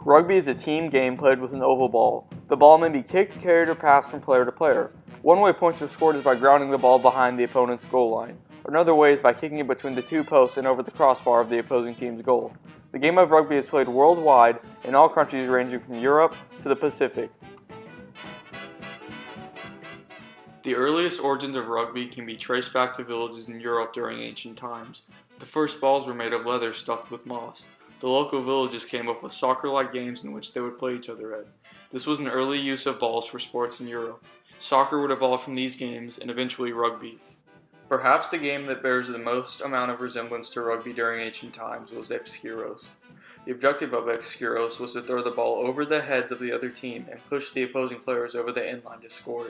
Rugby is a team game played with an oval ball. The ball may be kicked, carried, or passed from player to player. One way points are scored is by grounding the ball behind the opponent's goal line. Another way is by kicking it between the two posts and over the crossbar of the opposing team's goal. The game of rugby is played worldwide in all countries ranging from Europe to the Pacific. The earliest origins of rugby can be traced back to villages in Europe during ancient times. The first balls were made of leather stuffed with moss. The local villages came up with soccer-like games in which they would play each other at. This was an early use of balls for sports in Europe. Soccer would evolve from these games and eventually rugby. Perhaps the game that bears the most amount of resemblance to rugby during ancient times was ex-heroes. The objective of ex-heroes was to throw the ball over the heads of the other team and push the opposing players over the end line to score.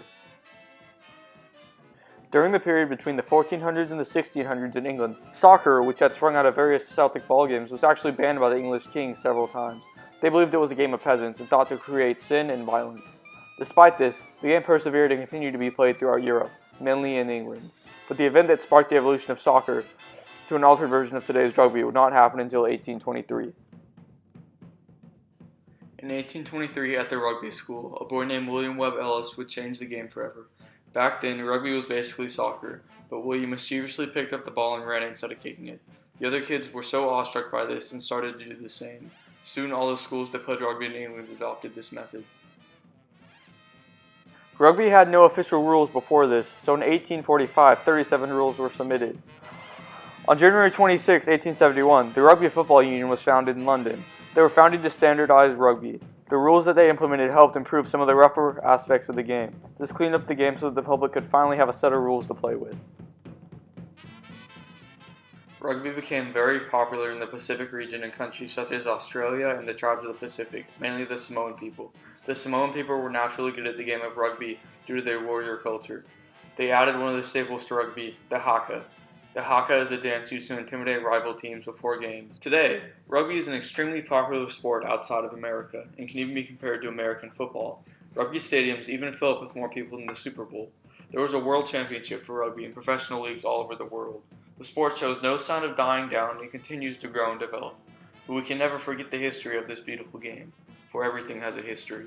During the period between the 1400s and the 1600s in England, soccer, which had sprung out of various Celtic ball games, was actually banned by the English kings several times. They believed it was a game of peasants and thought to create sin and violence. Despite this, the game persevered and continued to be played throughout Europe, mainly in England. But the event that sparked the evolution of soccer to an altered version of today's rugby would not happen until 1823. In 1823, at the rugby school, a boy named William Webb Ellis would change the game forever. Back then, rugby was basically soccer, but William mysteriously picked up the ball and ran instead of kicking it. The other kids were so awestruck by this and started to do the same. Soon, all the schools that played rugby in England adopted this method. Rugby had no official rules before this, so in 1845, 37 rules were submitted. On January 26, 1871, the Rugby Football Union was founded in London. They were founded to standardize rugby. The rules that they implemented helped improve some of the rougher aspects of the game. This cleaned up the game so that the public could finally have a set of rules to play with. Rugby became very popular in the Pacific region in countries such as Australia and the tribes of the Pacific, mainly the Samoan people. The Samoan people were naturally good at the game of rugby due to their warrior culture. They added one of the staples to rugby, the haka. The haka is a dance used to intimidate rival teams before games. Today, rugby is an extremely popular sport outside of America and can even be compared to American football. Rugby stadiums even fill up with more people than the Super Bowl. There was a world championship for rugby in professional leagues all over the world. The sport shows no sign of dying down and continues to grow and develop. But we can never forget the history of this beautiful game, for everything has a history.